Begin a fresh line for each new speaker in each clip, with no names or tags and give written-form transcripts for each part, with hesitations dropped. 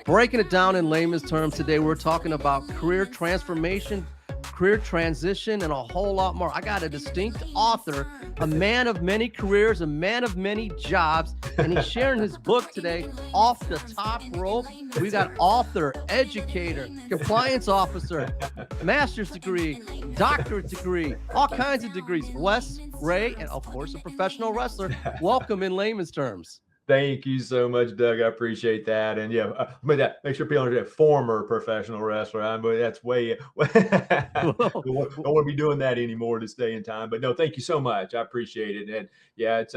Breaking it down in layman's terms today, we're talking about career transformation, career transition, and a whole lot more. I got a distinct author, a man of many careers, a man of many jobs, and he's sharing his book today, Off the Top Rope. We got author, educator, compliance officer, master's degree, doctorate degree, all kinds of degrees. Wes Rhea, and of course, a professional wrestler. Welcome in layman's terms.
Thank you so much, Doug. I appreciate that. And yeah, make sure people understand former professional wrestler. That's way, I don't want to be doing that anymore this day and time. But no, thank you so much. I appreciate it. And yeah, it's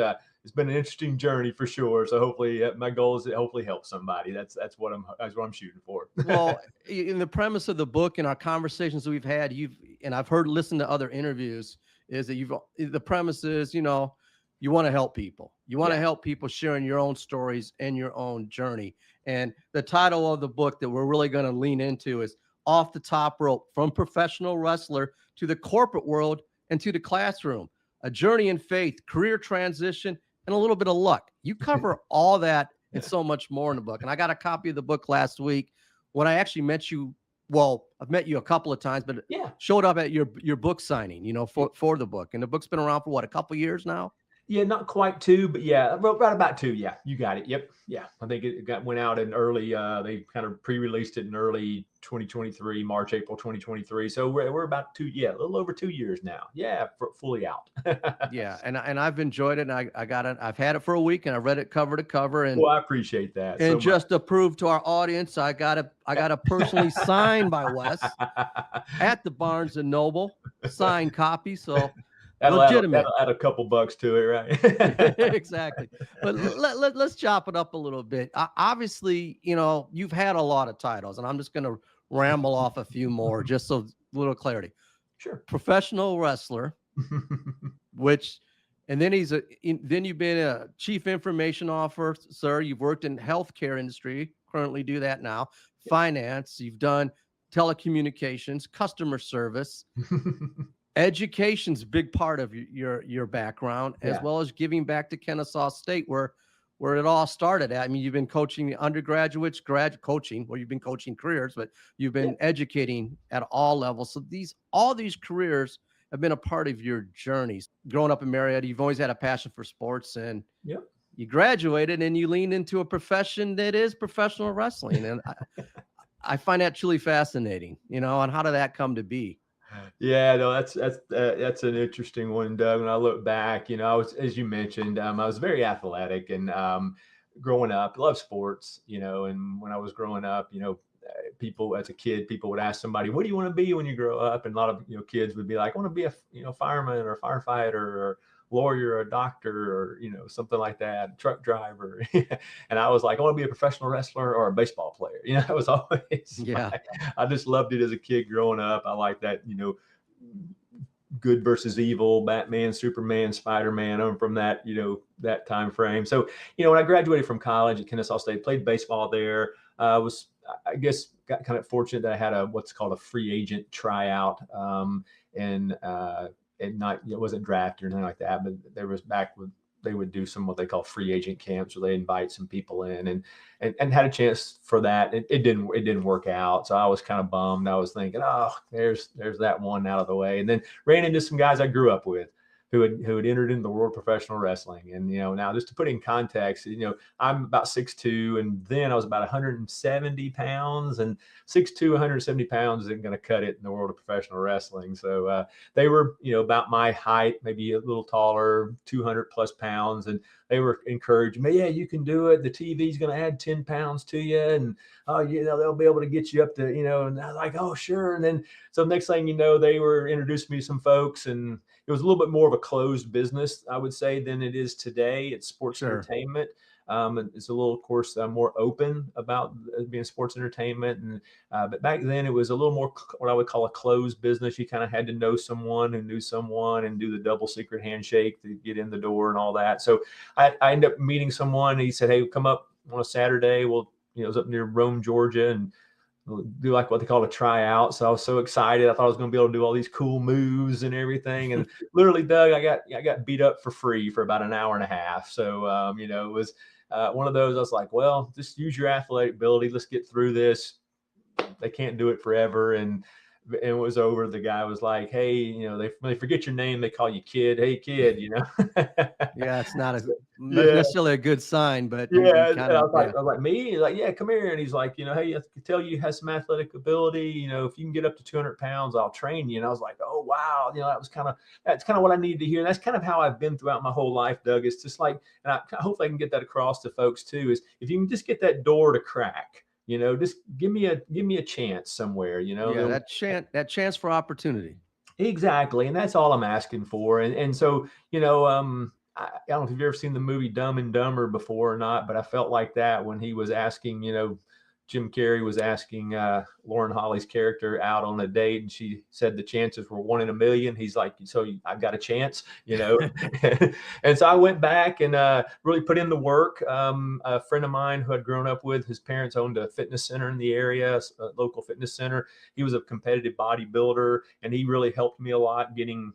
been an interesting journey for sure. So hopefully, my goal is to hopefully help somebody. That's what I'm shooting for.
Well, in the premise of the book and our conversations that we've had, I've listened to other interviews, is that the premise is, you want to help people. You want to help people sharing your own stories and your own journey. And the title of the book that we're really going to lean into is Off the Top Rope, From Professional Wrestler to the Corporate World and to the Classroom, a journey in faith, career transition, and a little bit of luck. You cover all that and so much more in the book. And I got a copy of the book last week when I actually met you. Well, I've met you a couple of times, but showed up at your book signing, for the book. And the book's been around for what, a couple of years now?
Yeah, not quite 2, but yeah, right about 2. Yeah, you got it. Yep. Yeah. I think it went out in early, they kind of pre-released it in early 2023, March, April 2023. So we're about 2, a little over 2 years now. Yeah, fully out.
Yeah. And I've enjoyed it. And I got it. I've had it for a week and I read it cover to cover. And
well, I appreciate that.
And so just to prove to our audience, I got a personally signed by Wes at the Barnes and Noble, signed copy. So legitimate.
That'll add a couple bucks to it, right?
Exactly. But let's chop it up a little bit. Obviously, you've had a lot of titles, and I'm just going to ramble off a few more just so a little clarity.
Sure.
Professional wrestler, and then you've been a chief information officer. You've worked in healthcare industry, currently do that now. Finance. You've done telecommunications, customer service. Education's a big part of your background, as well as giving back to Kennesaw State, where it all started at. I mean, you've been coaching the undergraduates, you've been coaching careers, but you've been educating at all levels. So all these careers have been a part of your journeys. Growing up in Marietta, you've always had a passion for sports, and you graduated and you leaned into a profession that is professional wrestling. And I find that truly fascinating, and how did that come to be?
Yeah, no, that's an interesting one, Doug. When I look back, I was, as you mentioned, I was very athletic, and growing up, love sports, and when I was growing up, people as a kid, people would ask somebody, what do you want to be when you grow up? And a lot of, kids would be like, I want to be a fireman or a firefighter or lawyer or a doctor or, something like that, truck driver. And I was like, I want to be a professional wrestler or a baseball player. It was always, I just loved it as a kid growing up. I like that, good versus evil, Batman, Superman, Spider-Man. I'm from that, that time frame. So, when I graduated from college at Kennesaw State, played baseball there, I guess, got kind of fortunate that I had what's called a free agent tryout. And not, it wasn't drafted or anything like that, but there was they would do some what they call free agent camps, where they invite some people in and had a chance for that. It didn't work out. So I was kind of bummed. I was thinking, oh, there's that one out of the way. And then ran into some guys I grew up with who had entered into the world of professional wrestling. And, now just to put it in context, I'm about 6'2", and then I was about 170 pounds, and 6'2", 170 pounds isn't going to cut it in the world of professional wrestling. So they were, about my height, maybe a little taller, 200 plus pounds. And they were encouraging me, yeah, you can do it. The TV's going to add 10 pounds to you. And, they'll be able to get you up to, and I was like, oh, sure. And then, so next thing you know, they were introducing me to some folks, and it was a little bit more of a closed business, I would say, than it is today. It's sports entertainment. And it's a little, of course, more open about being sports entertainment. And but back then it was a little more what I would call a closed business. You kind of had to know someone who knew someone and do the double secret handshake to get in the door and all that. So I ended up meeting someone, and he said, hey, come up on a Saturday. Well, it was up near Rome, Georgia, and do like what they call a tryout. So I was so excited. I thought I was going to be able to do all these cool moves and everything. And literally, Doug, I got beat up for free for about an hour and a half. So, it was, one of those, I was like, well, just use your athletic ability. Let's get through this. They can't do it forever. And it was over. The guy was like, hey, when they forget your name, they call you kid. Hey, kid,
Yeah, it's not
So, yeah.
necessarily a good sign, but you
Yeah,
kind
and I
of,
was like, me? He's like, yeah, come here. And he's like, hey, I can tell you have some athletic ability. If you can get up to 200 pounds, I'll train you. And I was like, oh, wow. That's kind of what I needed to hear. And that's kind of how I've been throughout my whole life, Doug. It's just like, and I hope I can get that across to folks too, is if you can just get that door to crack, just give me a chance somewhere,
yeah, that chance for opportunity.
Exactly. And that's all I'm asking for. And so, I don't know if you've ever seen the movie Dumb and Dumber before or not, but I felt like that when he was asking, Jim Carrey was asking Lauren Holly's character out on a date, and she said the chances were 1 in a million. He's like, so I've got a chance, And so I went back and really put in the work. A friend of mine who I'd grown up with, his parents owned a fitness center in the area, a local fitness center. He was a competitive bodybuilder, and he really helped me a lot getting,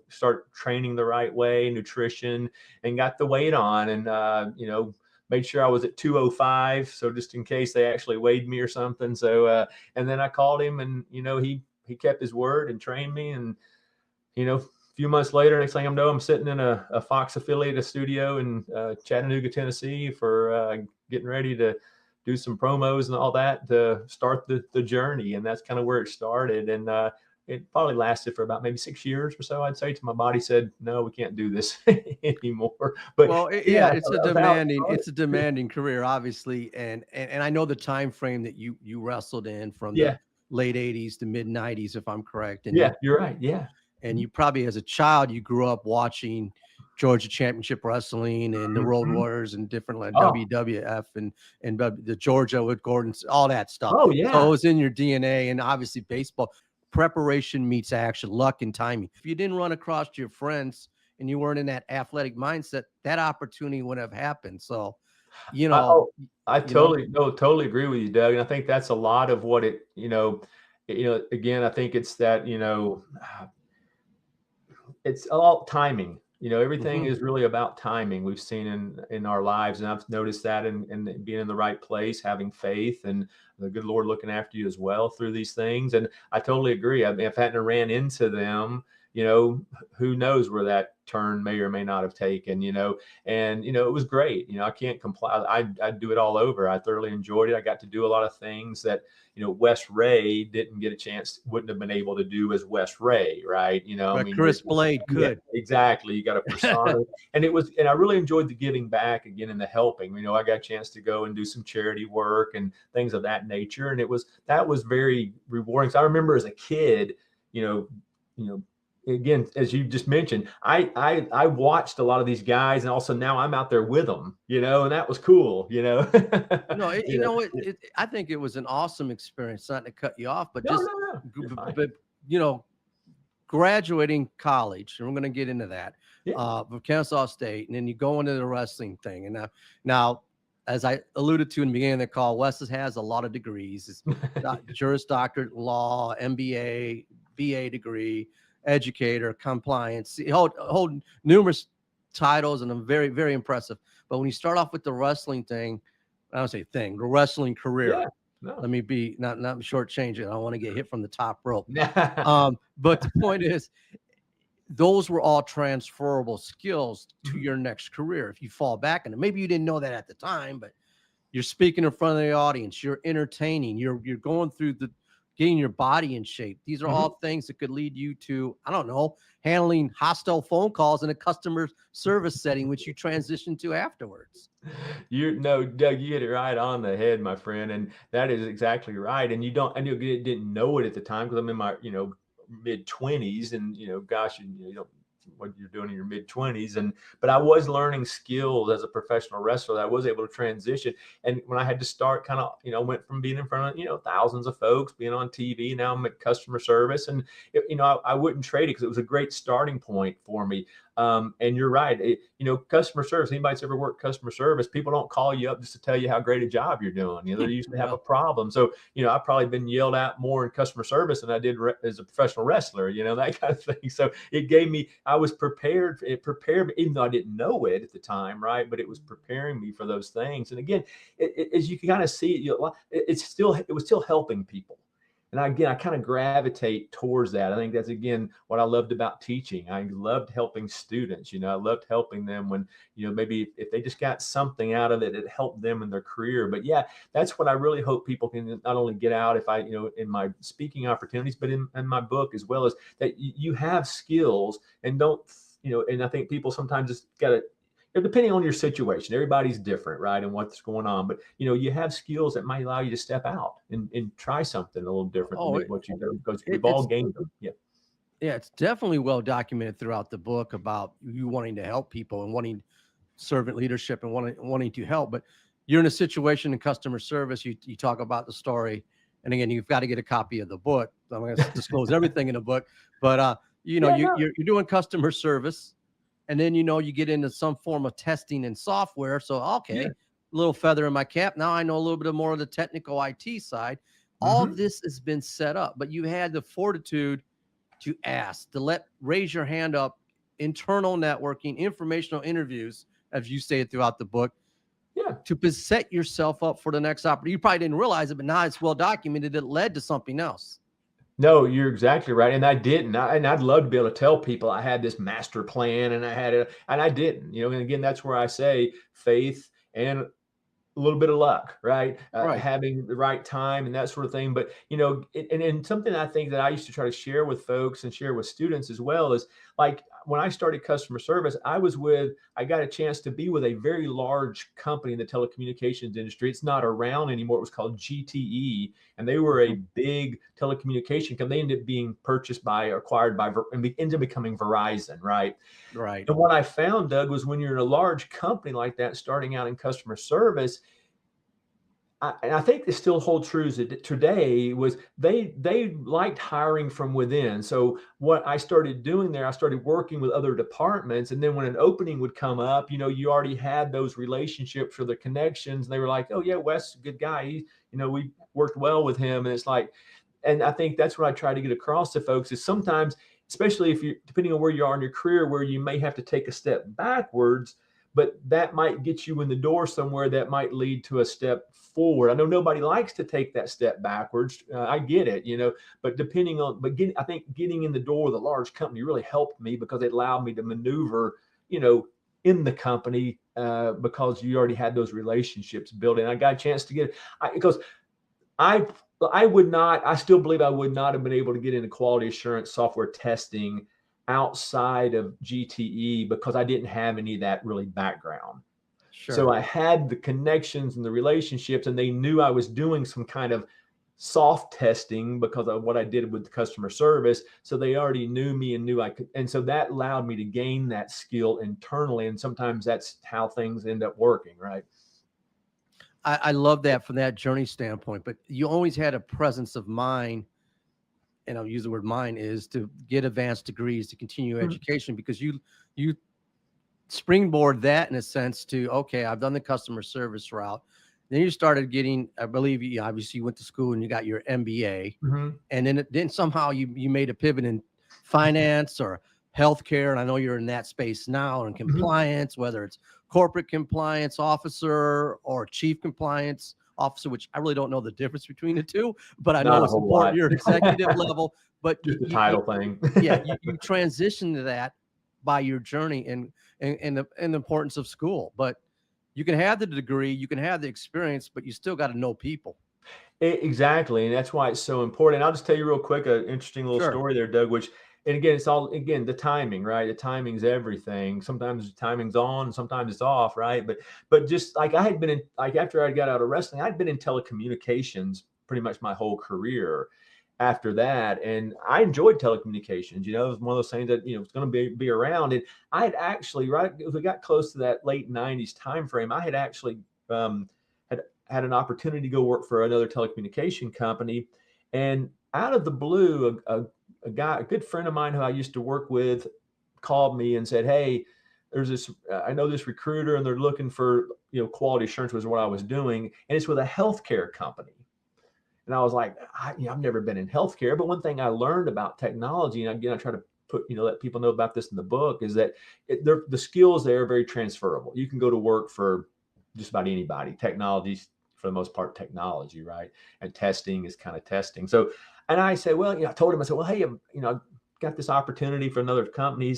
start training the right way, nutrition, and got the weight on, and, made sure I was at 205. So just in case they actually weighed me or something. So, and then I called him, and, he kept his word and trained me. And, a few months later, next thing I know, I'm sitting in a Fox affiliated studio in Chattanooga, Tennessee for getting ready to do some promos and all that to start the journey. And that's kind of where it started. And, it probably lasted for about maybe 6 years or so, I'd say, till my body said, no, we can't do this anymore. But
well, it's a demanding career, obviously. And I know the time frame that you wrestled in from the late 80s to mid 90s, if I'm correct. And
you're right. Yeah.
And you probably, as a child, you grew up watching Georgia Championship Wrestling and the Road Warriors and different like WWF and the Georgia with Gordon, all that stuff.
Oh, yeah.
So it was in your DNA. And obviously baseball. Preparation meets action, luck and timing. If you didn't run across your friends and you weren't in that athletic mindset, that opportunity wouldn't have happened. So,
I totally agree with you, Doug. And I think that's a lot of what it, again, I think it's that, it's all timing. Everything is really about timing. We've seen in our lives, and I've noticed that in being in the right place, having faith, and the good Lord looking after you as well through these things. And I totally agree. I mean, if I hadn't ran into them, who knows where that turn may or may not have taken, and, it was great. I can't complain. I'd do it all over. I thoroughly enjoyed it. I got to do a lot of things that, Wes Rhea didn't get a chance, wouldn't have been able to do as Wes Rhea, right?
But I mean, Chris Blade could.
Yeah, exactly. You got a persona. and I really enjoyed the giving back again and the helping. I got a chance to go and do some charity work and things of that nature. And that was very rewarding. So I remember as a kid, again, as you just mentioned, I watched a lot of these guys, and also now I'm out there with them, and that was cool,
No, I think it was an awesome experience. Not to cut you off, but graduating college, and we're going to get into that, from Kennesaw State, and then you go into the wrestling thing, and now. As I alluded to in the beginning of the call, Wes has a lot of degrees. It's Juris Doctor, law, MBA, BA degree, educator, compliance, hold numerous titles, and I'm very, very impressive. But when you start off with the wrestling thing, I don't say thing, the wrestling career. Let me be not shortchange it. I don't want to get hit from the top rope. But the point is, those were all transferable skills to your next career. If you fall back in it, maybe you didn't know that at the time, but you're speaking in front of the audience, you're entertaining, you're going through getting your body in shape. These are all things that could lead you to, I don't know, handling hostile phone calls in a customer service setting, which you transition to afterwards.
Doug, you hit it right on the head, my friend. And that is exactly right. And you didn't know it at the time, because I'm in my, mid 20s, and, gosh, you don't what you're doing in your mid 20s. But I was learning skills as a professional wrestler that I was able to transition. And when I had to start kind of, went from being in front of, thousands of folks, being on TV, now I'm at customer service, and, I wouldn't trade it because it was a great starting point for me. And you're right. Customer service, anybody that's ever worked customer service, people don't call you up just to tell you how great a job you're doing. They usually have a problem. So, I've probably been yelled at more in customer service than I did as a professional wrestler, that kind of thing. So it gave me, I was prepared. It prepared me, even though I didn't know it at the time, right? But it was preparing me for those things. And again, as you can kind of see, it was still helping people. And I kind of gravitate towards that. I think that's, again, what I loved about teaching. I loved helping students. I loved helping them when, maybe if they just got something out of it, it helped them in their career. But yeah, that's what I really hope people can not only get out if I, in my speaking opportunities, but in my book as well, as that you have skills and don't, and I think people sometimes just got to, depending on your situation, everybody's different, right? And what's going on. But, you have skills that might allow you to step out and try something a little different than what you do, because we've all gained them. Yeah.
Yeah, it's definitely well documented throughout the book about you wanting to help people and wanting servant leadership and wanting to help. But you're in a situation in customer service. You talk about the story. And again, you've got to get a copy of the book. I'm going to disclose everything in the book. But, you're doing customer service. And then, you get into some form of testing and software. So, okay, a little feather in my cap. Now I know a little bit more of the technical IT side. All this has been set up, but you had the fortitude to ask, to raise your hand up, internal networking, informational interviews, as you say it throughout the book, to set yourself up for the next opportunity. You probably didn't realize it, but now it's well documented. It led to something else.
No, you're exactly right. And I didn't. And I'd love to be able to tell people I had this master plan and I had it, and I didn't, and again, that's where I say faith and a little bit of luck, right? Having the right time and that sort of thing. But, and something I think that I used to try to share with folks and share with students as well is, like, when I started customer service, I got a chance to be with a very large company in the telecommunications industry. It's not around anymore. It was called GTE, and they were a big telecommunication company. They ended up being acquired by, and ended up becoming Verizon, right?
Right.
And what I found, Doug, was when you're in a large company like that, starting out in customer service, and I think this still holds true today, was they liked hiring from within. So what I started doing there, I started working with other departments. And then when an opening would come up, you already had those relationships or the connections. And they were like, oh yeah, Wes, good guy. We worked well with him. And it's like, and I think that's what I try to get across to folks is sometimes, especially if depending on where you are in your career, where you may have to take a step backwards, but that might get you in the door somewhere that might lead to a step forward. I know nobody likes to take that step backwards. I get it, but I think getting in the door with a large company really helped me, because it allowed me to maneuver, in the company, because you already had those relationships built in. I got a chance to because I still believe I would not have been able to get into quality assurance software testing outside of GTE, because I didn't have any of that really background.
Sure.
So I had the connections and the relationships, and they knew I was doing some kind of soft testing because of what I did with the customer service. So they already knew me and knew I could. And so that allowed me to gain that skill internally. And sometimes that's how things end up working, right?
I love that from that journey standpoint, but you always had a presence of mind, and I'll use the word mind, is to get advanced degrees, to continue education, because you springboard that in a sense to, okay, I've done the customer service route. Then you started getting, I believe you obviously went to school and you got your MBA, and then somehow you made a pivot in finance or healthcare. And I know you're in that space now, in compliance, whether it's corporate compliance officer or chief compliance officer, which I really don't know the difference between the two, but I know it's important. You're at executive level, but
just the title thing.
you transition to that by your journey and the importance of school. But you can have the degree, you can have the experience, but you still got to know people.
Exactly. And that's why it's so important. I'll just tell you real quick, an interesting little story there, Doug, and again, it's all, the timing, right? The timing's everything. Sometimes the timing's on, sometimes it's off, right? But just like I had been in, like after I got out of wrestling, I'd been in telecommunications pretty much my whole career after that. And I enjoyed telecommunications, it was one of those things that, it's going to be around. And I had actually, right, if we got close to that late 90s timeframe, I had actually had an opportunity to go work for another telecommunication company. And out of the blue, a good friend of mine who I used to work with called me and said, hey, there's this, I know this recruiter and they're looking for, quality assurance was what I was doing. And it's with a healthcare company. And I was like, I've never been in healthcare, but one thing I learned about technology, and again, I try to let people know about this in the book, is that the skills there are very transferable. You can go to work for just about anybody. Technology's for the most part technology, right? And testing is kind of testing. So, and I said, well, I told him, I said, well, hey, got this opportunity for another company.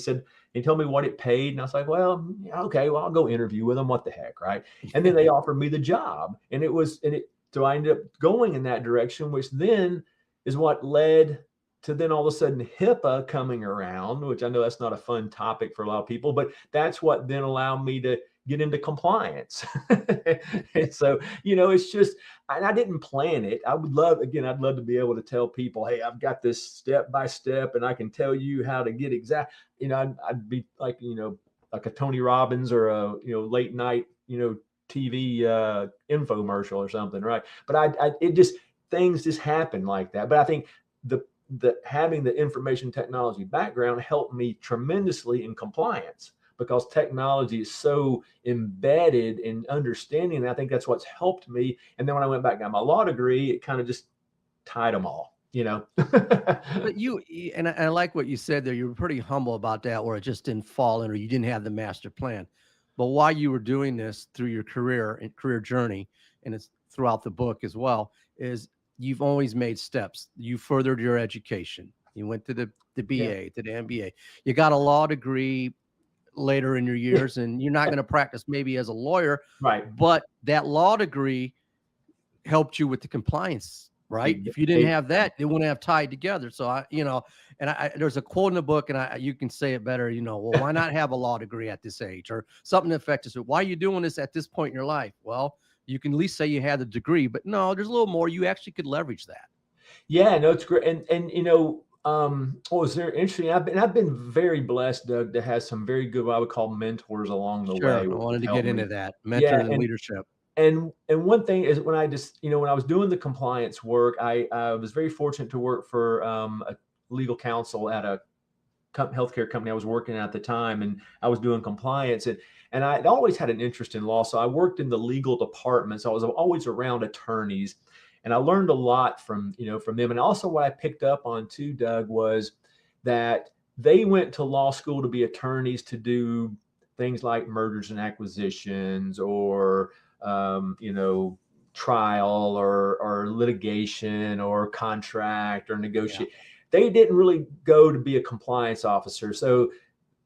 He told me what it paid. And I was like, well, okay, well, I'll go interview with them. What the heck, right? And then they offered me the job. So I ended up going in that direction, which then is what led to then all of a sudden HIPAA coming around, which I know that's not a fun topic for a lot of people, but that's what then allowed me to get into compliance. And so, it's just, and I didn't plan it. I'd love to be able to tell people, hey, I've got this step by step and I can tell you how to get exact, I'd be like, like a Tony Robbins or a, late night, TV infomercial or something. Right. But things just happen like that. But I think the having the information technology background helped me tremendously in compliance, because technology is so embedded in understanding. And I think that's what's helped me. And then when I went back and got my law degree, it kind of just tied them all,
But I like what you said there. You were pretty humble about that, where it just didn't fall in, or you didn't have the master plan. But while you were doing this through your career and career journey, and it's throughout the book as well, is you've always made steps. You furthered your education. You went to the BA, to the MBA. You got a law degree later in your years, and you're not going to practice maybe as a lawyer,
right?
But that law degree helped you with the compliance, right? If you didn't have that, they wouldn't have tied together. So there's a quote in the book, and you can say it better, well, why not have a law degree at this age, or something that affects it? Why are you doing this at this point in your life? Well, you can at least say you had the degree, but no, there's a little more. You actually could leverage that.
Yeah, no, it's great. And what was there interesting? I've been very blessed, Doug, to have some very good, what I would call mentors along the way.
I wanted to get into that. Mentor and leadership.
And one thing is, when I was doing the compliance work, I was very fortunate to work for a legal counsel at a healthcare company I was working at the time, and I was doing compliance, and I always had an interest in law. So I worked in the legal department. So I was always around attorneys. And I learned a lot from them. And also what I picked up on too, Doug, was that they went to law school to be attorneys, to do things like mergers and acquisitions, or, trial or litigation or contract or negotiate. Yeah. They didn't really go to be a compliance officer. So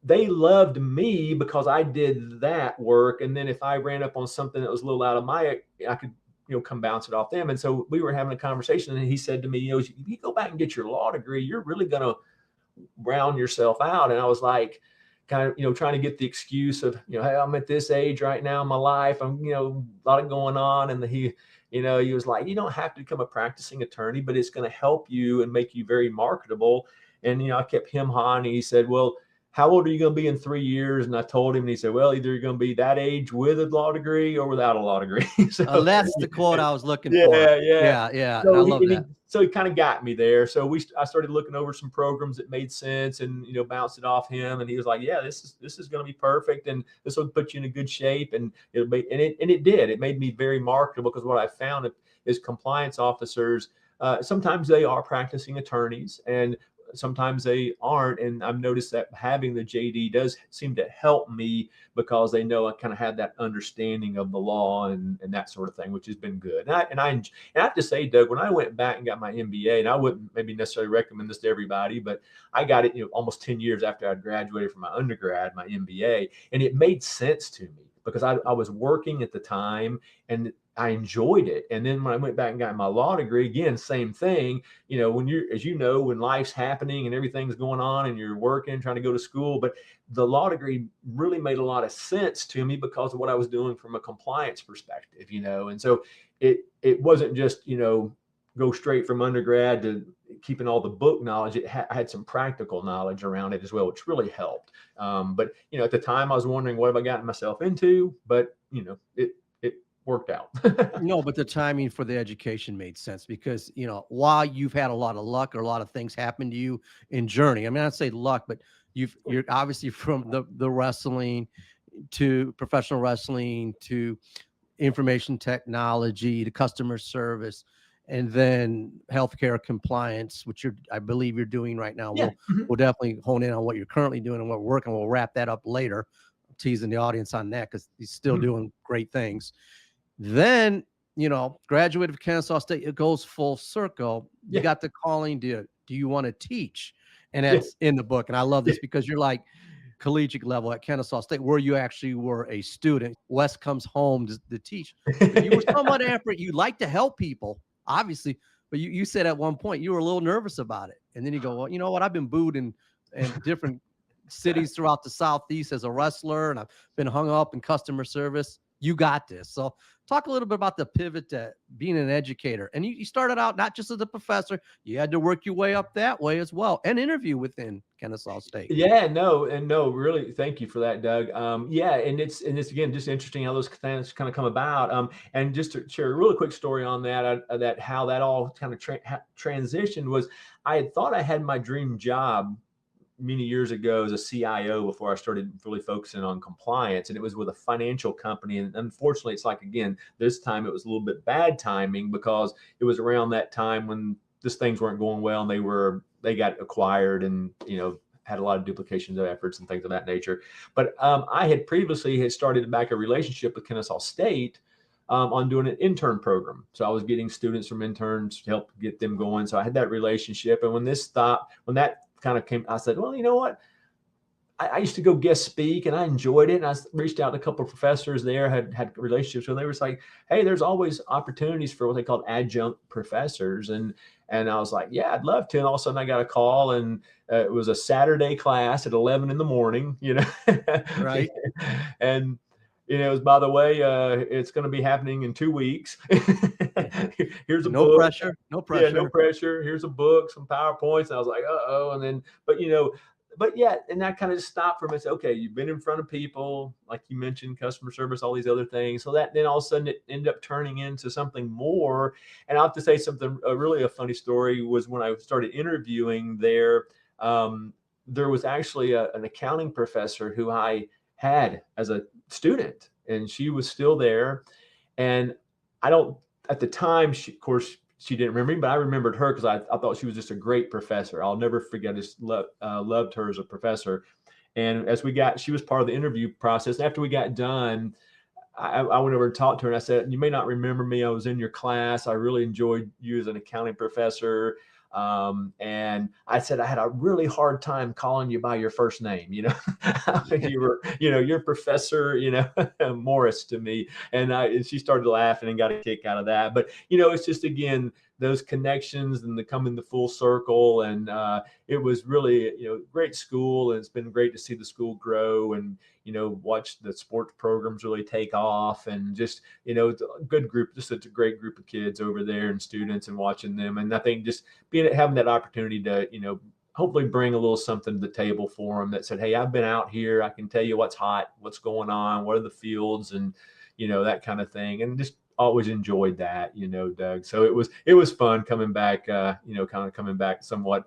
they loved me because I did that work. And then if I ran up on something that was a little out of I could come bounce it off them. And so we were having a conversation, and he said to me, if you go back and get your law degree, you're really going to round yourself out. And I was like, kind of, trying to get the excuse of, hey, I'm at this age right now in my life. I'm, a lot of going on. And he was like, you don't have to become a practicing attorney, but it's going to help you and make you very marketable. And, I kept him on, and he said, well, how old are you going to be in 3 years? And I told him, and he said, well, either you're going to be that age with a law degree or without a law degree. So
that's the quote I was looking for.
Yeah.
So I love that.
So he kind of got me there. So I started looking over some programs that made sense, and, bounced it off him. And he was like, yeah, this is going to be perfect. And this will put you in a good shape. And it did. It made me very marketable, because what I found is compliance officers, sometimes they are practicing attorneys, and sometimes they aren't. And I've noticed that having the JD does seem to help me, because they know I kind of had that understanding of the law and that sort of thing, which has been good. And I have to say, Doug, when I went back and got my MBA, and I wouldn't maybe necessarily recommend this to everybody, but I got it, almost 10 years after I graduated from my undergrad, my MBA, and it made sense to me, because I was working at the time and I enjoyed it. And then when I went back and got my law degree, again, same thing, when when life's happening and everything's going on and you're working, trying to go to school, but the law degree really made a lot of sense to me because of what I was doing from a compliance perspective, and so it wasn't just, go straight from undergrad to keeping all the book knowledge. I had some practical knowledge around it as well, which really helped. But, at the time I was wondering, what have I gotten myself into? But, it worked out.
No, but the timing for the education made sense, because, while you've had a lot of luck, or a lot of things happen to you in journey, I mean, I'd say luck, but you're obviously from the wrestling to professional wrestling to information technology to customer service. and then healthcare compliance, which I believe you're doing right now.
Yeah.
We'll definitely hone in on what you're currently doing and what we're working. We'll wrap that up later. I'm teasing the audience on that because he's still doing great things. Then, graduate of Kennesaw State, it goes full circle. You got the calling. Do you want to teach? And that's in the book. And I love this because you're like collegiate level at Kennesaw State, where you actually were a student. Wes comes home to teach. But you were somewhat effort. You like to help people, obviously. But you said at one point you were a little nervous about it. And then you go, well, you know what? I've been booed in different cities throughout the Southeast as a wrestler, and I've been hung up in customer service. You got this. So talk a little bit about the pivot to being an educator. And you started out not just as a professor, you had to work your way up that way as well, and interview within Kennesaw State.
Yeah, no, really, thank you for that, Doug. Yeah, and it's again just interesting how those things kind of come about. And just to share a really quick story on that, how that all kind of transitioned was, I had thought I had my dream job many years ago as a CIO before I started really focusing on compliance, and it was with a financial company. And unfortunately, it's like, again, this time it was a little bit bad timing because it was around that time when just things weren't going well, and they got acquired, and had a lot of duplications of efforts and things of that nature. But I had previously started back a relationship with Kennesaw State on doing an intern program. So I was getting students from interns to help get them going. So I had that relationship. And when that kind of came, I said, well, you know what? I used to go guest speak, and I enjoyed it. And I reached out to a couple of professors there, had relationships with. They were like, hey, there's always opportunities for what they called adjunct professors. And I was like, yeah, I'd love to. And all of a sudden I got a call, and it was a Saturday class at 11 in the morning,
Right.
And, it was, by the way, it's going to be happening in 2 weeks. Here's a
no
book.
pressure. No pressure.
Yeah, no pressure. Here's a book, some PowerPoints. And I was like, uh-oh. And then, but yeah, and that kind of stopped for me. I said, okay, you've been in front of people, like you mentioned, customer service, all these other things. So that then all of a sudden it ended up turning into something more. And I'll have to say something, really a funny story was when I started interviewing there. There was actually an accounting professor who I had as a student, and she was still there. And at the time, of course, she didn't remember me, but I remembered her because I thought she was just a great professor. I'll never forget. I just loved her as a professor. And she was part of the interview process. After we got done, I went over and talked to her, and I said, you may not remember me. I was in your class. I really enjoyed you as an accounting professor. And I said, I had a really hard time calling you by your first name. You were, you're Professor, Morris to me. And she started laughing and got a kick out of that. But, it's just, again, those connections and the coming to full circle. And it was really, great school. And it's been great to see the school grow and, watch the sports programs really take off, and just, it's a good group, just such a great group of kids over there and students, and watching them. And I think just having that opportunity to, hopefully bring a little something to the table for them that said, hey, I've been out here. I can tell you what's hot, what's going on, what are the fields, and, that kind of thing. And just always enjoyed that, Doug. So it was fun coming back, kind of coming back somewhat.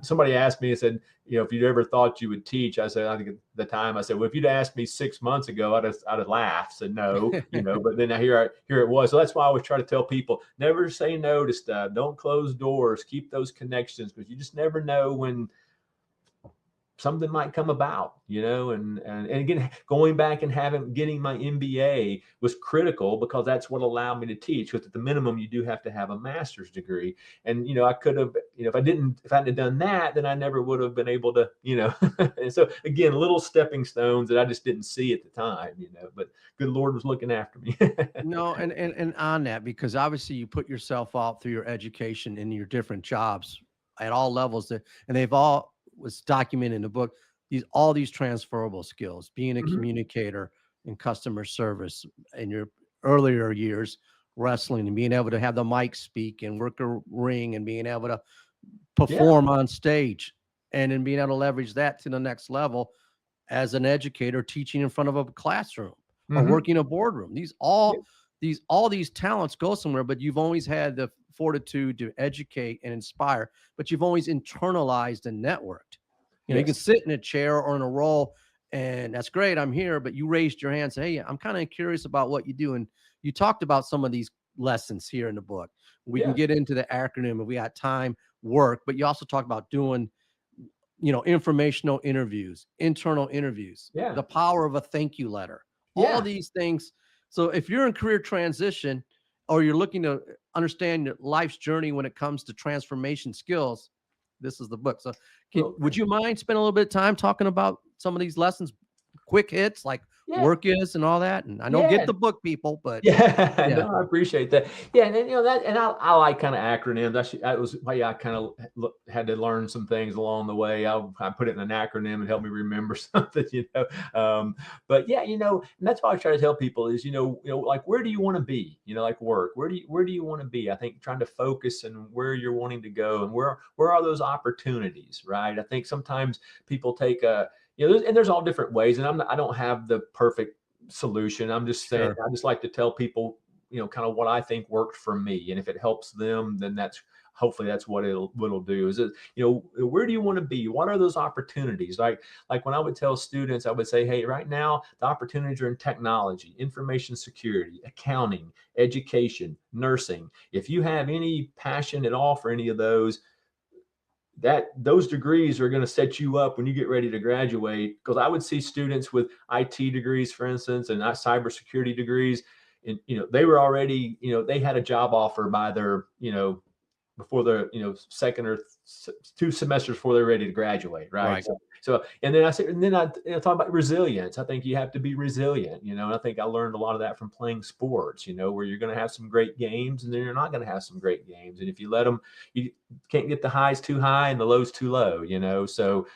Somebody asked me and said, if you'd ever thought you would teach, I said, I think at the time I said, well, if you'd asked me 6 months ago, I'd have laughed, said no, but then here it was. So that's why I always try to tell people, never say no to stuff. Don't close doors, keep those connections, because you just never know when something might come about, and again, going back and getting my MBA was critical, because that's what allowed me to teach. Because at the minimum, you do have to have a master's degree. And, I could have, if I hadn't done that, then I never would have been able to, and so again, little stepping stones that I just didn't see at the time, but good Lord was looking after me.
No. And on that, because obviously you put yourself out through your education and your different jobs at all levels, and they've all was documented in the book, all these transferable skills, being a communicator in customer service in your earlier years, wrestling, and being able to have the mic speak and work a ring, and being able to perform on stage, and then being able to leverage that to the next level as an educator, teaching in front of a classroom or working a boardroom. All these talents go somewhere, but you've always had the fortitude to educate and inspire, but you've always internalized and networked. You can sit in a chair or in a role, and that's great, I'm here, but you raised your hand and say, hey, I'm kind of curious about what you do. And you talked about some of these lessons here in the book. We can
Yeah.
get into the acronym if we got time, work, but you also talk about doing, informational interviews, internal interviews,
Yeah.
the power of a thank you letter, all
Yeah.
these things. So if you're in career transition or you're looking to understand your life's journey when it comes to transformation skills, this is the book. So
Well,
would you mind spending a little bit of time talking about some of these lessons, quick hits like
yeah.
work is and all that? And I know get
Yeah.
the book, people, but
Yeah,
yeah,
no, I appreciate that. Yeah, and then, that, and I like kind of acronyms. That was why I kind of had to learn some things along the way. I put it in an acronym and help me remember something. But yeah, and that's why I try to tell people is, like, where do you want to be? Like work. Where do you want to be? I think trying to focus and where you're wanting to go and where are those opportunities, right? I think sometimes people take there's all different ways, and I don't have the perfect solution. I'm just saying,
sure.
I just like to tell people, kind of what I think worked for me. And if it helps them, then hopefully that's what it'll do is, where do you want to be? What are those opportunities? Like when I would tell students, I would say, hey, right now, the opportunities are in technology, information security, accounting, education, nursing. If you have any passion at all for any of those, those degrees are going to set you up when you get ready to graduate. Because I would see students with IT degrees, for instance, and cybersecurity degrees, and they were already, they had a job offer by their, before their, second or two semesters before they're ready to graduate, right?
Right.
So, and then I talk about resilience. I think you have to be resilient, and I think I learned a lot of that from playing sports, where you're going to have some great games and then you're not going to have some great games. And if you let them, you can't get the highs too high and the lows too low, So,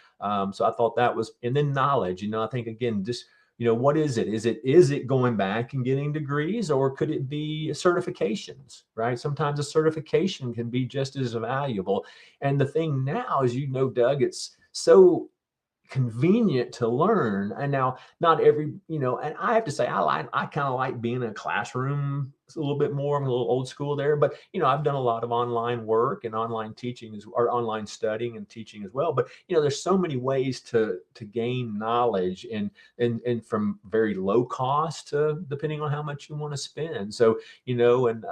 so I thought that was, and then knowledge, I think again, just, what is it? Is it going back and getting degrees, or could it be certifications, right? Sometimes a certification can be just as valuable. And the thing now is, Doug, it's so convenient to learn. And now not every, and I have to say, I kind of like being in a classroom. It's a little bit more, I'm a little old school there, but I've done a lot of online work and online teaching or online studying and teaching as well. But there's so many ways to gain knowledge and from very low cost to depending on how much you want to spend. So, and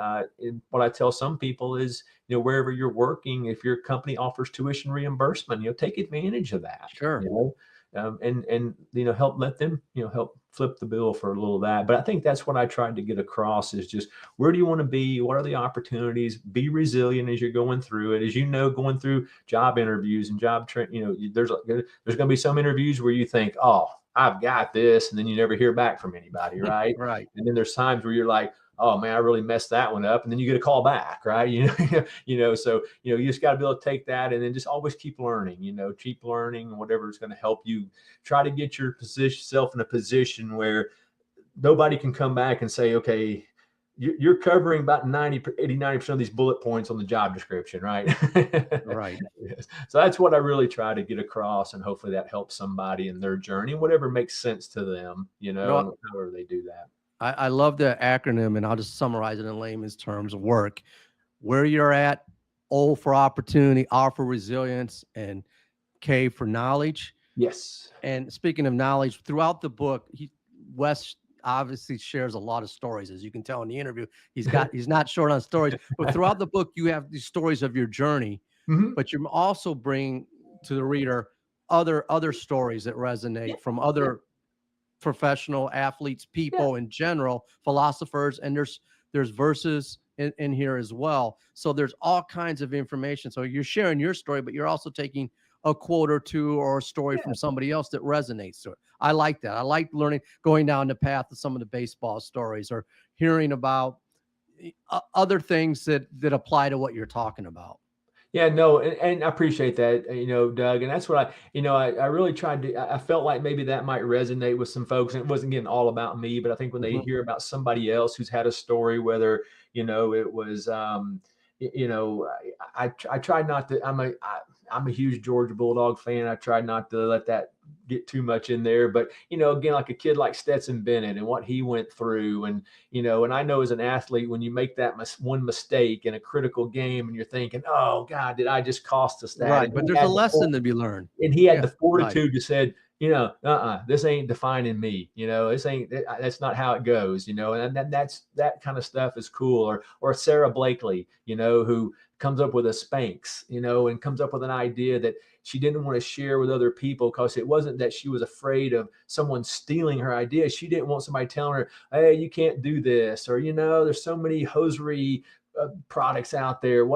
what I tell some people is, wherever you're working, if your company offers tuition reimbursement, take advantage of that.
Sure.
And help let them, help flip the bill for a little of that. But I think that's what I tried to get across is just, where do you want to be? What are the opportunities? Be resilient as you're going through it. As going through job interviews and job training, there's going to be some interviews where you think, oh, I've got this, and then you never hear back from anybody, right?
Right.
And then there's times where you're like, oh man, I really messed that one up. And then you get a call back, right? So, you just got to be able to take that and then just always keep learning, keep learning, whatever is going to help you try to get yourself in a position where nobody can come back and say, okay, you're covering about 90% of these bullet points on the job description, right?
Right.
Yes. So that's what I really try to get across, and hopefully that helps somebody in their journey, whatever makes sense to them,
No,
however they do that.
I love the acronym, and I'll just summarize it in layman's terms: work, where you're at, O for opportunity, R for resilience, and K for knowledge.
Yes.
And speaking of knowledge, throughout the book, Wes obviously shares a lot of stories, as you can tell in the interview. He's not short on stories, but throughout the book, you have these stories of your journey,
Mhm.
but you also bring to the reader other stories that resonate from other professional athletes,
Yeah.
people in general, philosophers, and there's verses in here as well. So there's all kinds of information. So you're sharing your story, but you're also taking a quote or two or a story
Yeah.
from somebody else that resonates to it. I like that. I like learning, going down the path of some of the baseball stories or hearing about other things that apply to what you're talking about.
Yeah, no, and I appreciate that, Doug. And that's what I really tried to, I felt like maybe that might resonate with some folks, and it wasn't getting all about me, but I think when they
Mhm.
hear about somebody else who's had a story, whether, it was, I tried not to, I'm a huge Georgia Bulldog fan. I tried not to let that get too much in there, but, again, like a kid like Stetson Bennett and what he went through. And, and I know as an athlete, when you make that one mistake in a critical game and you're thinking, oh God, did I just cost us that?
Right.
And
But
he
there's a
had
lesson to be learned.
and he had
Yeah.
the
Right.
fortitude to said, this ain't defining me, that's not how it goes, and that kind of stuff is cool. Or Sarah Blakely, who comes up with a Spanx, and comes up with an idea that she didn't want to share with other people because it wasn't that she was afraid of someone stealing her idea. She didn't want somebody telling her, hey, you can't do this, or, there's so many hosiery products out there.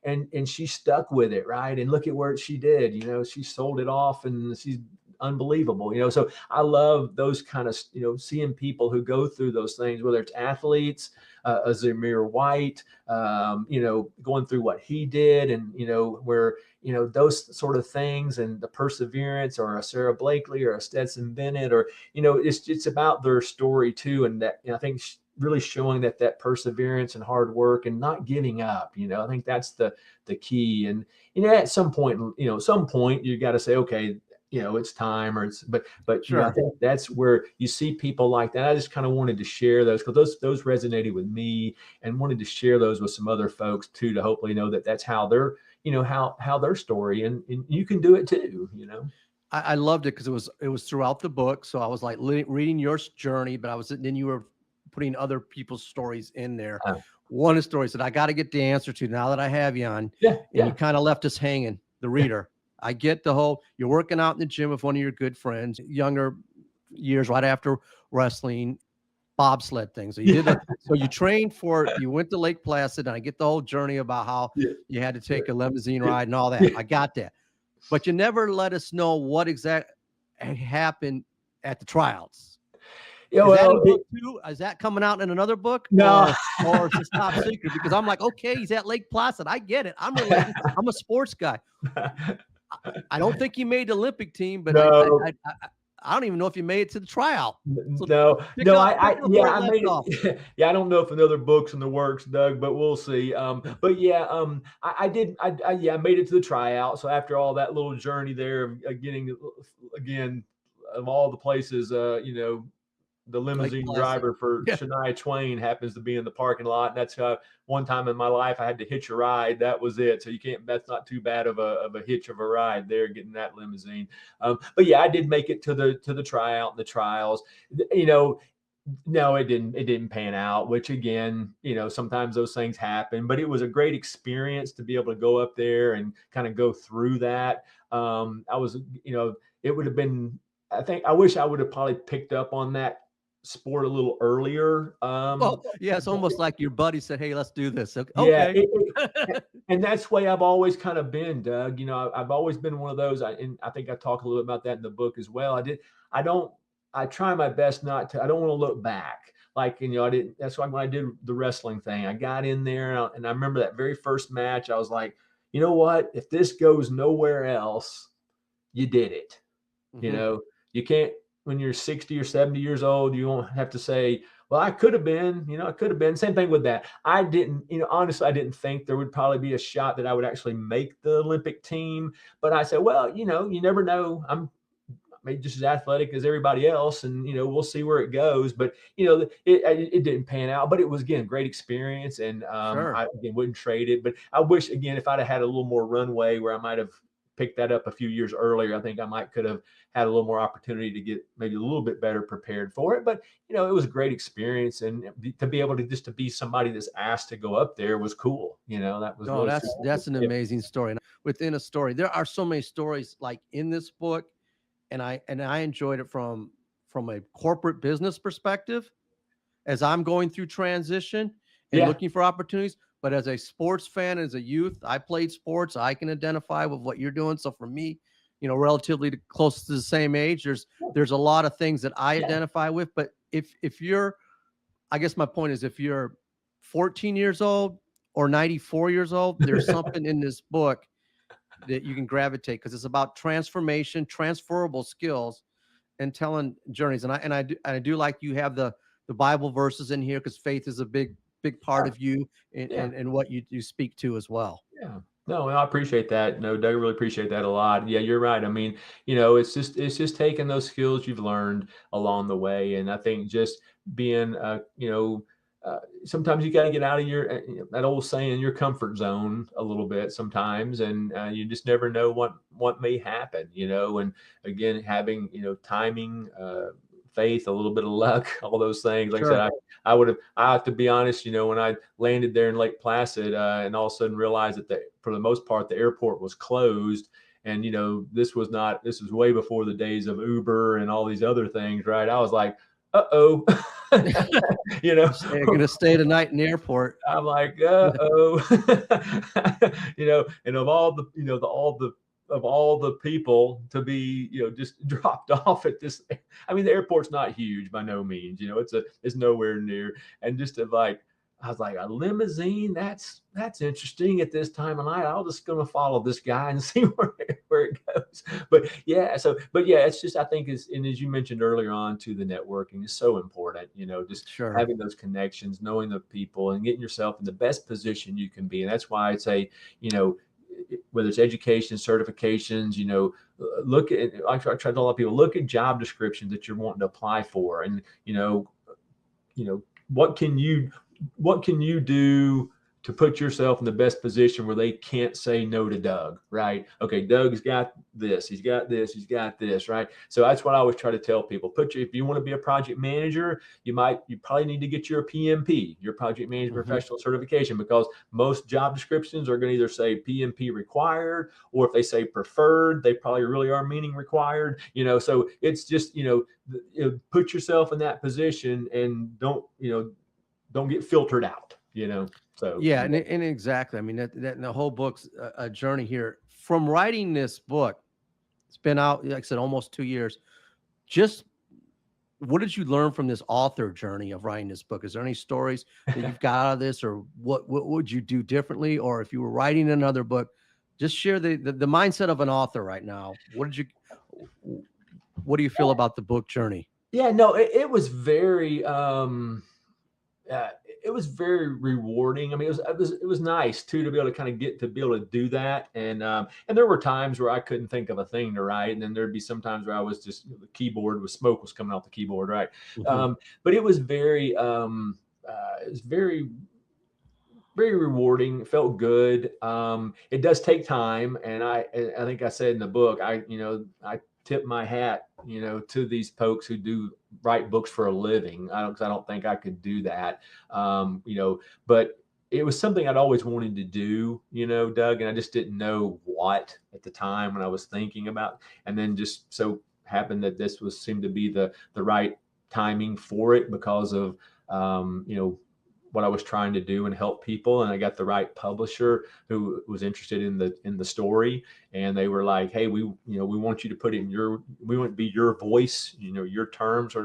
And she stuck with it, right? And look at where she did. She sold it off, and she's unbelievable. So I love those kind of, seeing people who go through those things, whether it's athletes, a Zamir White, going through what he did, and where those sort of things, and the perseverance, or a Sarah Blakely or a Stetson Bennett, or it's about their story too, and that I think really showing that perseverance and hard work and not giving up. I think that's the key. And at some point, you got to say, okay, it's time, but
Sure.
I think that's where you see people like that. I just kind of wanted to share those, because those resonated with me, and wanted to share those with some other folks too, to hopefully know that that's how their how their story, and you can do it too.
I loved it because it was throughout the book. So I was like reading your journey, but then you were putting other people's stories in there. One of the stories that I got to get the answer to now that I have you on, and you kind of left us hanging, the reader. I get the whole, you're working out in the gym with one of your good friends, younger years, right after wrestling, bobsled thing. So you did so you trained you went to Lake Placid, and I get the whole journey about how you had to take a limousine ride and all that. I got that. But you never let us know what exactly happened at the tryouts. Is that in book 2? Is that coming out in another book?
No.
Or is this top secret? Because I'm like, okay, he's at Lake Placid. I get it. I'm related. I'm a sports guy. I don't think you made the Olympic team, but
no.
I don't even know if you made it to the tryout.
So I made it. Yeah, I don't know if another book's in the works, Doug, but we'll see. But yeah, I did. I made it to the tryout. So after all that little journey there of getting, again, of all the places, the limousine driver for Shania Twain happens to be in the parking lot. And that's how one time in my life I had to hitch a ride. That was it. So that's not too bad of a hitch of a ride there, getting that limousine. But yeah, I did make it to the tryout and the trials. No, it didn't pan out, which again, sometimes those things happen, but it was a great experience to be able to go up there and kind of go through that. It would have been, I wish I would have probably picked up on that sport a little earlier.
It's almost like your buddy said, hey, let's do this. Okay.
Yeah, and that's the way I've always kind of been, Doug. I've always been one of those, and I think I talk a little bit about that in the book as well. I try my best not to. I don't want to look back. Like, I didn't. That's why when I did the wrestling thing, I got in there, and I remember that very first match. I was like, you know what? If this goes nowhere else, you did it.
Mm-hmm.
You can't, when you're 60 or 70 years old, you won't have to say, well, I could have been, I could have been. Same thing with that. I didn't, honestly, I didn't think there would probably be a shot that I would actually make the Olympic team. But I said, well, you never know. I'm maybe just as athletic as everybody else, and we'll see where it goes. But it didn't pan out, but it was, again, great experience, and
Sure.
I again wouldn't trade it. But I wish, again, if I'd have had a little more runway where I might have picked that up a few years earlier, I think I could have had a little more opportunity to get maybe a little bit better prepared for it. But it was a great experience, and to be able to be somebody that's asked to go up there was cool. That was really cool.
That's an amazing story. And within a story, there are so many stories like in this book, and I enjoyed it from a corporate business perspective as I'm going through transition and looking for opportunities. But as a sports fan, as a youth, I played sports. I can identify with what you're doing. So for me, relatively close to the same age, there's a lot of things that I identify with. But if you're, I guess my point is, if you're 14 years old or 94 years old, there's something in this book that you can gravitate, because it's about transformation, transferable skills, and telling journeys. And I do like you have the Bible verses in here, because faith is a big part of you and what you speak to as well.
Yeah. No, I appreciate that. No, Doug, really appreciate that a lot. Yeah, you're right. I mean, it's just taking those skills you've learned along the way. And I think just being, sometimes you got to get out of your, that old saying, your comfort zone a little bit sometimes. And you just never know what may happen, and again, having, timing, faith, a little bit of luck, all those things. Like
Sure.
I said, I have to be honest, when I landed there in Lake Placid, and all of a sudden realized that for the most part, the airport was closed. And, this was way before the days of Uber and all these other things, right? I was like, uh-oh,
You're going to stay the night in the airport.
I'm like, uh-oh, and of all the people to be, just dropped off at this, I mean, the airport's not huge by no means, it's nowhere near. And just I was like, a limousine, that's interesting at this time of night. I'm just going to follow this guy and see where it goes. But yeah, it's just, I think and as you mentioned earlier on to the networking is so important, just
Sure.
having those connections, knowing the people and getting yourself in the best position you can be. And that's why I'd say, whether it's education, certifications, look at, I try to tell a lot of people, look at job descriptions that you're wanting to apply for. And, what can you do to put yourself in the best position where they can't say no to Doug, right? Okay, Doug's got this, he's got this, he's got this, right? So that's what I always try to tell people. If you want to be a project manager, you probably need to get your PMP, your project management professional certification, because most job descriptions are going to either say PMP required, or if they say preferred, they probably really are meaning required, so it's just, put yourself in that position and don't get filtered out, So
yeah, and exactly. I mean, that the whole book's a journey here. From writing this book, it's been out, like I said, almost 2 years. Just what did you learn from this author journey of writing this book? Is there any stories that you've got out of this, or what would you do differently? Or if you were writing another book, just share the mindset of an author right now. What do you feel about the book journey?
Yeah, no, it was very, it was very rewarding. I mean, it was nice too to be able to do that. And there were times where I couldn't think of a thing to write, and then there'd be some times where I was just, the keyboard was, smoke was coming off the keyboard, right? But it was very, very rewarding. It felt good. It does take time, and I think I said in the book, I tip my hat, to these folks who do write books for a living. I don't think I could do that. But it was something I'd always wanted to do, Doug, and I just didn't know what at the time when I was thinking about, and then just so happened that this seemed to be the right timing for it, because of, what I was trying to do and help people. And I got the right publisher who was interested in the story. And they were like, hey, we want you to put in we want to be your voice, your terms, or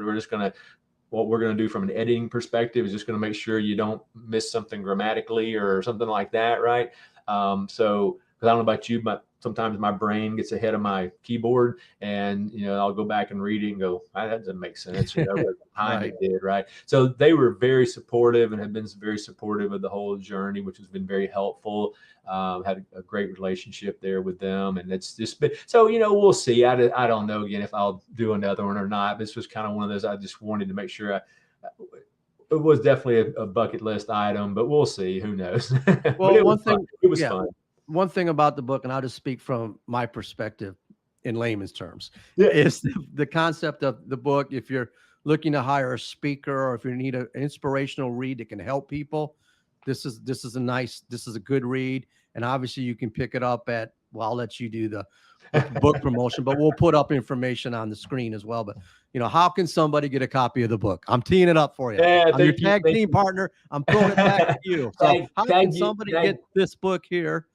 what we're going to do from an editing perspective is just going to make sure you don't miss something grammatically or something like that. Right. So, because I don't know about you, but sometimes my brain gets ahead of my keyboard, and I'll go back and read it and go, that doesn't make sense. At the time
Right.
it did, right? So they were very supportive and have been very supportive of the whole journey, which has been very helpful. Had a great relationship there with them, and it's just been, so we'll see. I don't know again if I'll do another one or not. This was kind of one of those I just wanted to make sure it was definitely a bucket list item, but we'll see. Who knows?
Well,
It was fun.
One thing about the book, and I'll just speak from my perspective in layman's terms,
Yeah.
is the concept of the book. If you're looking to hire a speaker, or if you need an inspirational read that can help people, this is a good read. And obviously you can pick it up at, well, I'll let you do the book promotion, but we'll put up information on the screen as well. But how can somebody get a copy of the book? I'm teeing it up for you.
Yeah,
I'm your tag team partner. I'm throwing it back to you. So how can somebody get this book here,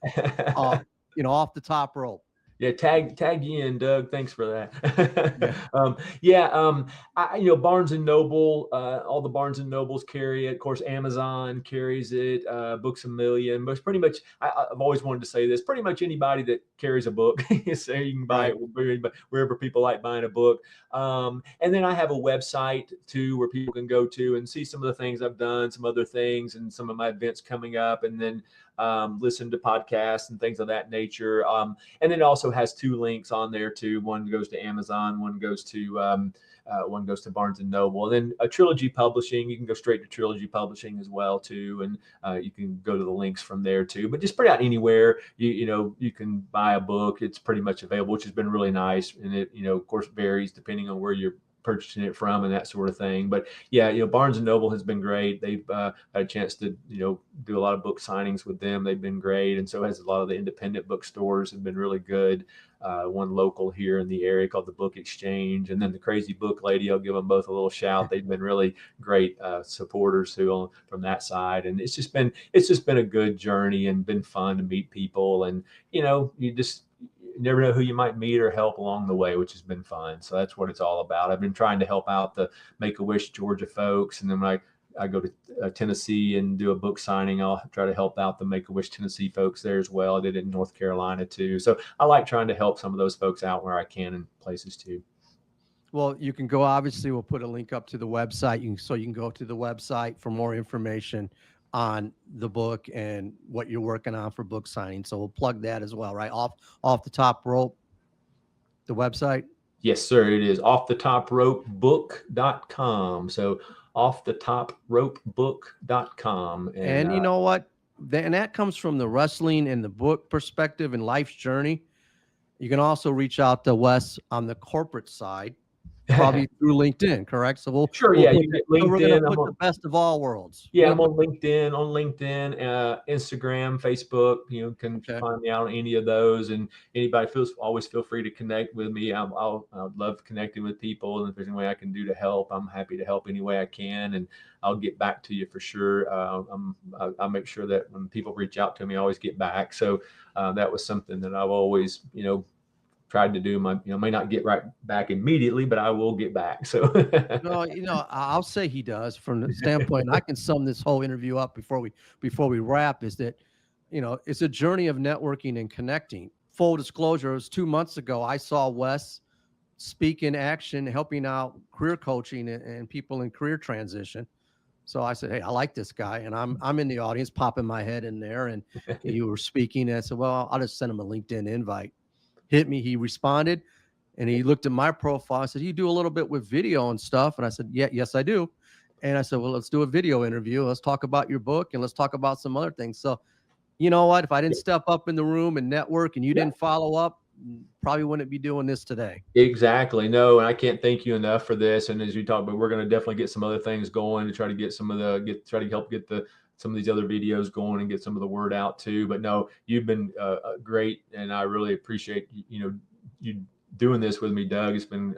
off the top rope?
Yeah, tag you in, Doug. Thanks for that. Barnes and Noble, all the Barnes and Nobles carry it. Of course, Amazon carries it. Books A Million. But pretty much, I've always wanted to say this. Pretty much anybody that carries a book, so you can buy it wherever people like buying a book. And then I have a website too, where people can go to and see some of the things I've done, some other things, and some of my events coming up. And then listen to podcasts and things of that nature. And it also has 2 links on there too. One goes to Amazon, one goes to Barnes and Noble, and then a Trilogy Publishing. You can go straight to Trilogy Publishing as well too, and you can go to the links from there too. But just put it out anywhere. You can buy a book. It's pretty much available, which has been really nice. And it of course varies depending on where you're purchasing it from and that sort of thing. But yeah, Barnes and Noble has been great. They've had a chance to do a lot of book signings with them. They've been great, and so has a lot of the independent bookstores have been really good. One local here in the area called the Book Exchange, and then the Crazy Book Lady. I'll give them both a little shout. They've been really great supporters from that side, and it's just been a good journey and been fun to meet people, and you never know who you might meet or help along the way, which has been fun. So that's what it's all about. I've been trying to help out the Make-A-Wish Georgia folks, and then when I go to Tennessee and do a book signing, I'll try to help out the Make-A-Wish Tennessee folks there as well. I did it in North Carolina too. So I like trying to help some of those folks out where I can in places too.
Well, you can go, obviously we'll put a link up to the website. So you can go to the website for more information on the book and what you're working on for book signing. So we'll plug that as well, right? Off the Top Rope, the website.
Yes, sir. It is offthetoropebook.com. So offthetoropebook.com.
And you know what? And that comes from the wrestling and the book perspective and life's journey. You can also reach out to Wes on the corporate side, probably through LinkedIn, correct? So we'll
you get LinkedIn.
We're going to put the best of all worlds.
Yeah, I'm on LinkedIn, Instagram, Facebook. Can find me out on any of those. And anybody always feel free to connect with me. I love connecting with people, and if there's any way I can do to help, I'm happy to help any way I can, and I'll get back to you for sure. I'll make sure that when people reach out to me, I always get back. So that was something that I've always, tried to do. May not get right back immediately, but I will get back. So,
I'll say he does from the standpoint. I can sum this whole interview up before we wrap. Is that, it's a journey of networking and connecting. Full disclosure, it was 2 months ago. I saw Wes speak in action, helping out career coaching and people in career transition. So I said, hey, I like this guy. And I'm in the audience, popping my head in there. And you were speaking. And I said, well, I'll just send him a LinkedIn invite. Hit me. He responded, and he looked at my profile. I said, you do a little bit with video and stuff. And I said, yes, I do. And I said, well, let's do a video interview. Let's talk about your book, and let's talk about some other things. So you know what? If I didn't step up in the room and network and you didn't follow up, probably wouldn't be doing this today.
Exactly. No, and I can't thank you enough for this. And as you talk about, we're going to definitely get some other things going to try to get some of these other videos going and get some of the word out too. But no, you've been great, and I really appreciate you doing this with me, Doug. It's been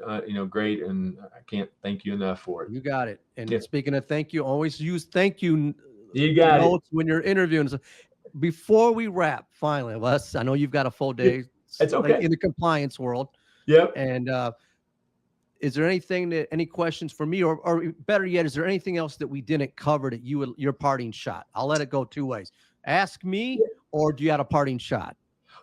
great, and I can't thank you enough for it.
You got it. And speaking of thank you, always use thank you.
You got
notes when you're interviewing. So before we wrap, finally, Wes, I know you've got a full day.
It's okay.
In the compliance world.
Yep.
And is there any questions for me, or better yet, is there anything else that we didn't cover that your parting shot? I'll let it go 2 ways. Ask me, or do you have a parting shot?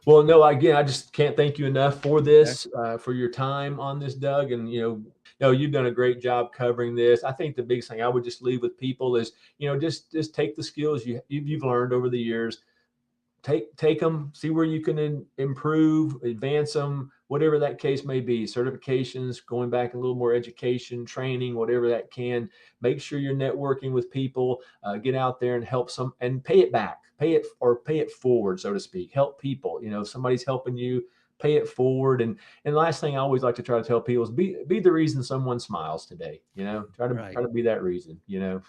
Well, no, again, I just can't thank you enough for this, for your time on this, Doug. And, you've done a great job covering this. I think the biggest thing I would just leave with people is, just take the skills you've learned over the years, take them, see where you can improve, advance them, whatever that case may be, certifications, going back a little more education, training, whatever that can. Make sure you're networking with people, get out there and help some, and pay it back, pay it forward, so to speak. Help people. If somebody's helping you, pay it forward. And the last thing I always like to try to tell people is be the reason someone smiles today. Try to be that reason,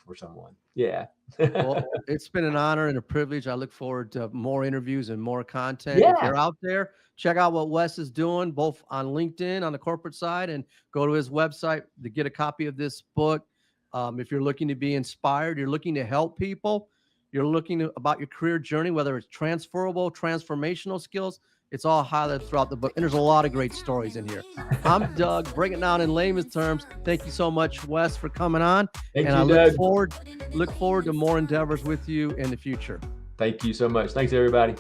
for someone. Yeah.
Well, it's been an honor and a privilege. I look forward to more interviews and more content.
Yeah.
If you're out there, check out what Wes is doing, both on LinkedIn on the corporate side, and go to his website to get a copy of this book. If you're looking to be inspired, you're looking to help people, you're looking about your career journey, whether it's transferable, transformational skills, it's all highlighted throughout the book. And there's a lot of great stories in here. I'm Doug, breaking it down in layman's terms. Thank you so much, Wes, for coming on.
Thank
and
you,
I
Doug.
look forward to more endeavors with you in the future.
Thank you so much. Thanks, everybody.